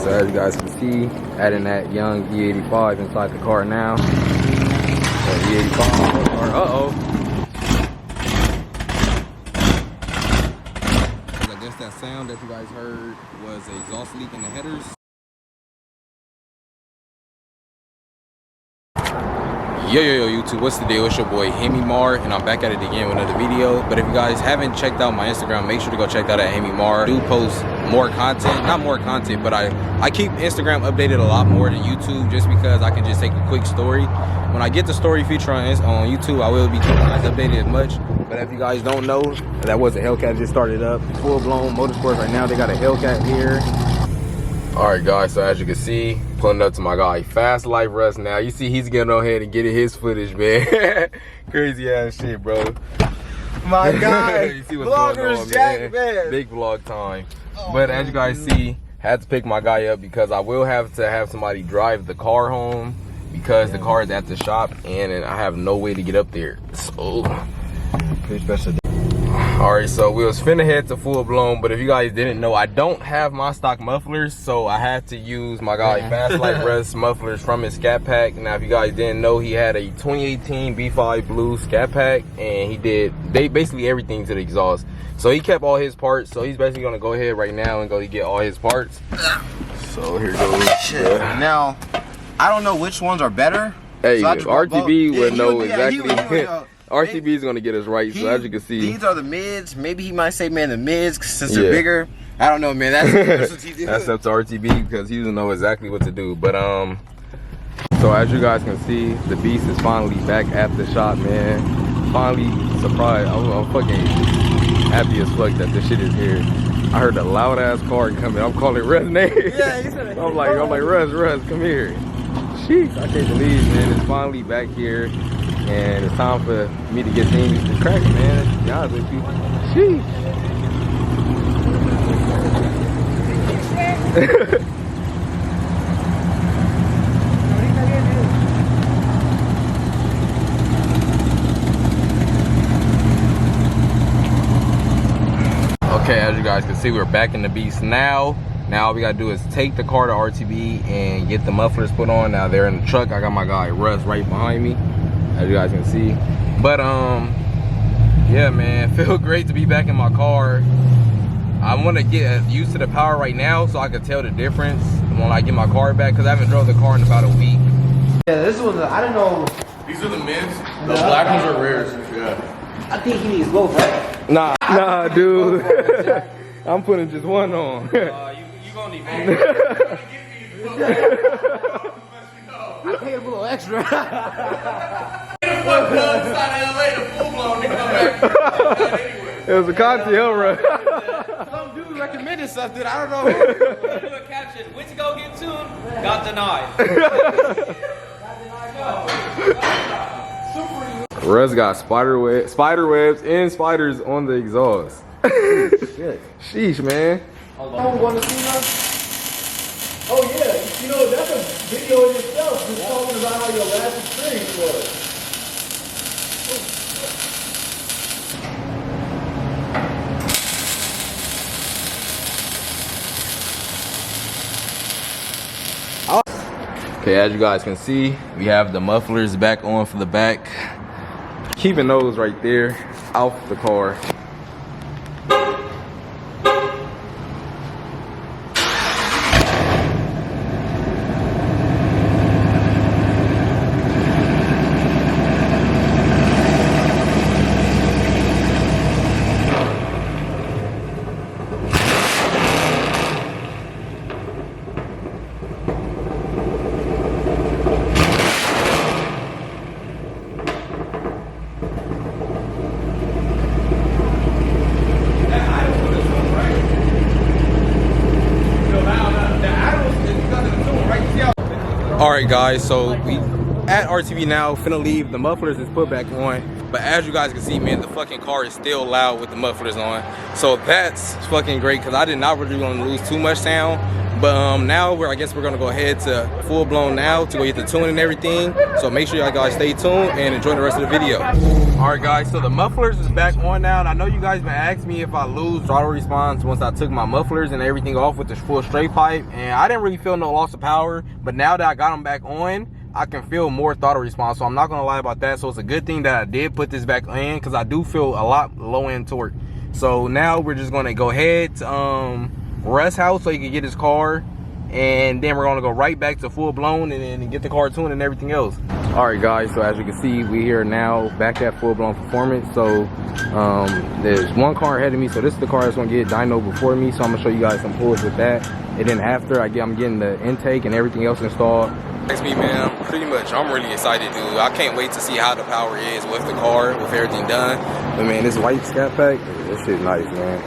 So as you guys can see, adding that young E85 inside the car now. E85 car, I guess that sound that you guys heard was an exhaust leak in the headers. Yo YouTube, what's the deal? It's your boy Hemi Mar, and I'm back at it again with another video. But if you guys haven't checked out my Instagram, make sure to go check that out at Hemi Mar. I do post more content, not more content, but I keep Instagram updated a lot more than YouTube, just because I can just take a quick story. When I get the story feature on YouTube, I will be keeping you guys updated as much. But if you guys don't know, that was a Hellcat just started up. Full blown motorsports right now. They got a Hellcat here. Alright guys, so as you can see, pulling up to my guy Fast Life Russ now. You see he's getting on ahead and getting his footage, man. Crazy ass shit, bro. My God. You see what's going on, Jack, man. Big vlog time. But as you guys see, had to pick my guy up because I will have to have somebody drive the car home because the car is at the shop and I have no way to get up there. So pretty special. Alright, so we was finna head to Full Blown, but if you guys didn't know, I don't have my stock mufflers, so I had to use my guy Fast Life Russ mufflers from his Scat Pack. Now if you guys didn't know, he had a 2018 B5 Blue Scat Pack, and he did basically everything to the exhaust. So he kept all his parts, so he's basically gonna go ahead right now and go get all his parts. So here goes. Now, I don't know which ones are better. Hey, so RTB would know exactly. Know. RTB is gonna get us right, so as you can see, these are the mids. Maybe he might say, man, the mids since they're bigger. I don't know, man. That's what he did. That's up to RTB because he doesn't know exactly what to do. But so as you guys can see, the beast is finally back at the shop, man. Finally surprised. I'm fucking happy as fuck that this shit is here. I heard a loud ass car coming. I'm calling Russ name. Yeah, he said I'm like Russ, come here. Sheesh, I can't believe, man, it's finally back here. And it's time for me to get things cracking, man. To be honest with you. Sheesh. Okay, as you guys can see, we're back in the beast now. Now all we gotta do is take the car to RTB and get the mufflers put on. Now they're in the truck. I got my guy Russ right behind me, as you guys can see. But yeah, man, feel great to be back in my car. I want to get used to the power right now so I can tell the difference when I get my car back, because I haven't drove the car in about a week. Yeah, this was I don't know. These are the mids. The black ones are rares. Yeah. I think he needs both, right? Nah, dude. I'm putting just one on. You gonna need both. I paid a little extra. It was a Conti, right? Some dude recommended something. I don't know who. Do a caption. Went to go get tuned. Got denied. Russ got spider webs and spiders on the exhaust. Shit. Sheesh, man. Oh yeah, you know, that's a video in itself, just talking about how your last experience was. Okay, as you guys can see, we have the mufflers back on for the back. Keeping those right there off the car. Alright guys, so we at RTB now, finna leave. The mufflers is put back on. But as you guys can see, man, the fucking car is still loud with the mufflers on. So that's fucking great, because I did not really want to lose too much sound. But now I guess we're gonna go ahead to Full Blown now to go get the tuning and everything. So make sure y'all guys stay tuned and enjoy the rest of the video. Alright guys, so the mufflers is back on now, and I know you guys been asking me if I lose throttle response once I took my mufflers and everything off with the full straight pipe, and I didn't really feel no loss of power, but now that I got them back on, I can feel more throttle response, so I'm not gonna lie about that. So it's a good thing that I did put this back in, because I do feel a lot low end torque. So now we're just gonna go ahead to Russ' house so he can get his car, and then we're gonna go right back to full blown and then get the car tuned and everything else. All right guys, so as you can see, we here now back at full blown performance. So there's one car ahead of me, so this is the car that's gonna get dyno before me, so I'm gonna show you guys some pulls with that, and then after I'm getting the intake and everything else installed. Thanks me, man. Pretty much I'm really excited, dude. I can't wait to see how the power is with the car, with everything done. But man, this white scat pack, this shit nice, man.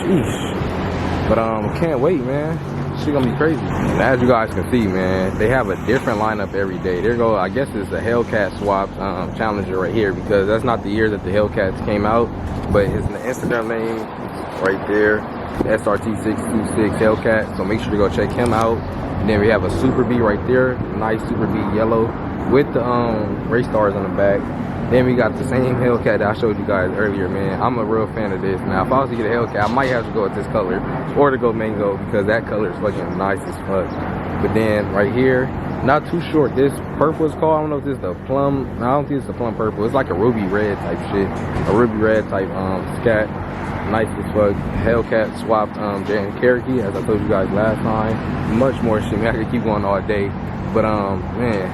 Sheesh. But can't wait, man. Shit gonna be crazy. And as you guys can see, man, they have a different lineup every day. There go, I guess it's the Hellcat swap Challenger right here, because that's not the year that the Hellcats came out, but it's the Instagram name right there, SRT626 Hellcat. So make sure to go check him out. And then we have a Super B right there, nice Super B yellow with the race stars on the back. Then we got the same Hellcat that I showed you guys earlier, man. I'm a real fan of this. Now, if I was to get a Hellcat, I might have to go with this color or to go mango, because that color is fucking nice as fuck. But then right here, not too short, this purple is called, I don't know if this is the plum, I don't think it's the plum purple. It's like a ruby red type shit, a ruby red type scat. Nice as fuck. Hellcat swapped Jan Cherokee, as I told you guys last time. Much more shit, man. I could keep going all day. But man,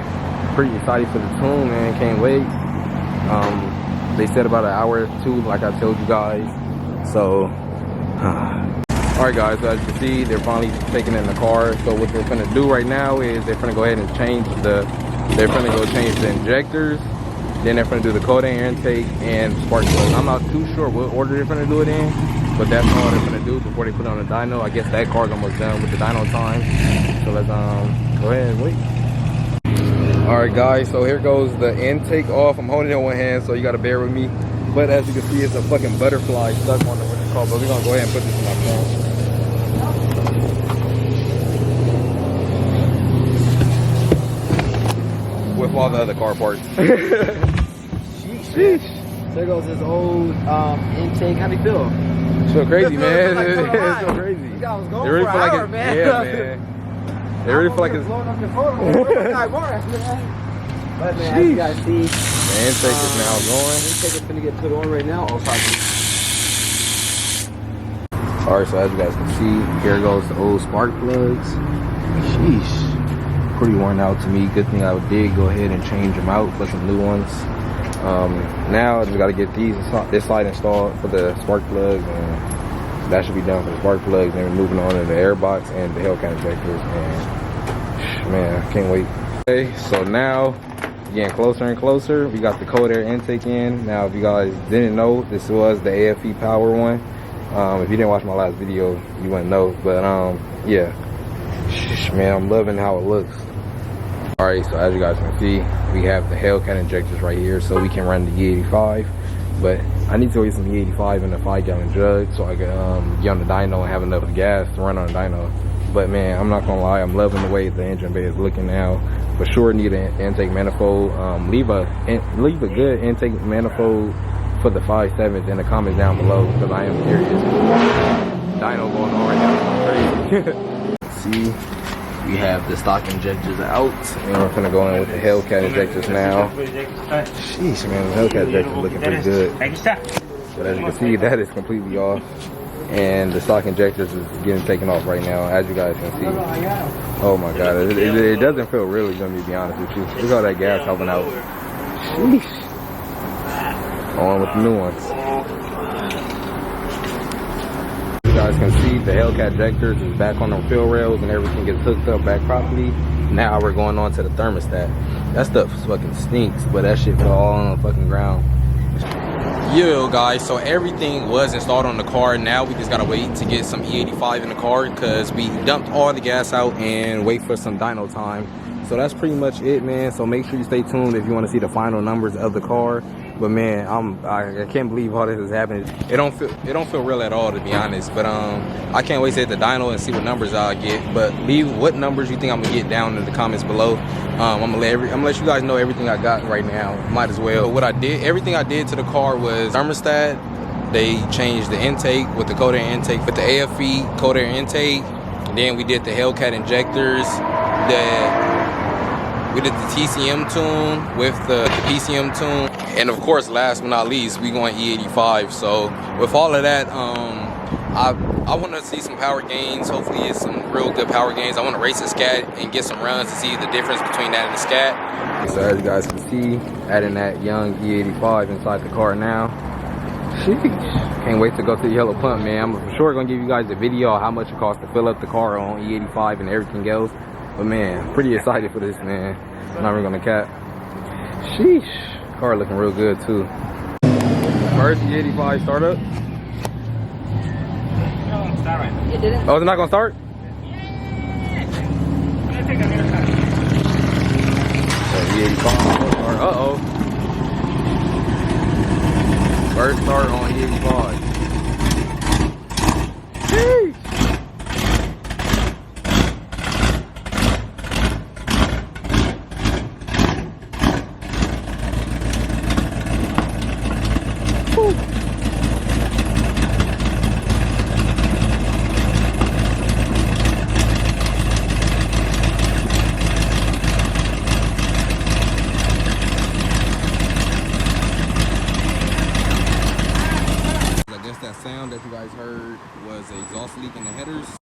pretty excited for the tune, man. Can't wait. They said about an hour or two, like I told you guys. So alright guys, so as you can see, they're finally taking in the car. So what they're gonna do right now is they're gonna go ahead and change the injectors. Then they're gonna do the cold air intake and spark plug. I'm not too sure what order they're gonna do it in, but that's all they're gonna do before they put it on the dyno. I guess that car's almost done with the dyno time. So let's go ahead and wait. All right guys, so here goes the intake off. I'm holding it in one hand, so you gotta bear with me. But as you can see, it's a fucking butterfly stuck on the what it's called. But we're gonna go ahead and put this in my phone with all the other car parts. Sheesh. There goes this old intake. How do you feel? It's so crazy, man. Like, It's so crazy. You guys was going They really for feel an like hour, it, man. yeah, man. They really feel like it's blowing up your phone. But man, as you guys see, the intake is now going. intake is gonna get put on right now. Alright, so as you guys can see, here goes the old spark plugs. Sheesh. Pretty worn out to me. Good thing I did go ahead and change them out, put some new ones. Now I just gotta get this side installed for the spark plugs, and that should be done for the spark plugs. And we're moving on to the air box and the Hellcat injectors, and man, I can't wait. Okay, so now getting closer and closer. We got the cold air intake in. Now, if you guys didn't know, this was the AFE power one. If you didn't watch my last video, you wouldn't know. But yeah, man, I'm loving how it looks. All right, so as you guys can see, we have the Hellcat injectors right here, so we can run the E85. But I need to go get some E85 in a 5-gallon jug so I can get on the dyno and have enough gas to run on the dyno. But man, I'm not gonna lie, I'm loving the way the engine bay is looking now. For sure need an intake manifold. Leave a good intake manifold for the 5.7s in the comments down below, because I am curious. Dyno going on right now. See, we have the stock injectors out, and we're gonna go in with the Hellcat injectors now. Sheesh, man, the Hellcat injectors looking pretty good. But as you can see, that is completely off, and the stock injectors is getting taken off right now, as you guys can see. Oh my god, it doesn't feel really good, to be honest with you. Look at all that gas helping out. Sheesh. On with the new ones. You guys can see the Hellcat injectors is back on the fill rails and everything gets hooked up back properly. Now we're going on to the thermostat. That stuff fucking stinks, but that shit fell all on the fucking ground. Yo guys, so everything was installed on the car. Now we just gotta wait to get some E85 in the car, because we dumped all the gas out and wait for some dyno time. So that's pretty much it, man. So make sure you stay tuned if you want to see the final numbers of the car. But man, I can't believe all this is happening. It don't feel real at all, to be honest. But I can't wait to hit the dyno and see what numbers I get. But leave what numbers you think I'm gonna get down in the comments below. I'm gonna let you guys know everything I got right now. Might as well. But what I did, everything I did to the car was thermostat. They changed the intake with the cold air intake, with the AFE cold air intake. And then we did the Hellcat injectors. We did the TCM tune with the PCM tune. And of course, last but not least, we going E85. So with all of that, I want to see some power gains. Hopefully it's some real good power gains. I want to race a scat and get some runs to see the difference between that and the scat. So as you guys can see, adding that young E85 inside the car now. Sheesh. Can't wait to go to the yellow pump, man. I'm for sure gonna give you guys a video on how much it costs to fill up the car on E85 and everything else. But man, pretty excited for this, man. I'm not even gonna cap. Sheesh. Car looking real good too. First E85 startup. It didn't. Oh, it's not gonna start? E85 start. Uh-oh. First start on E85. Sheesh. That sound that you guys heard was an exhaust leak in the headers.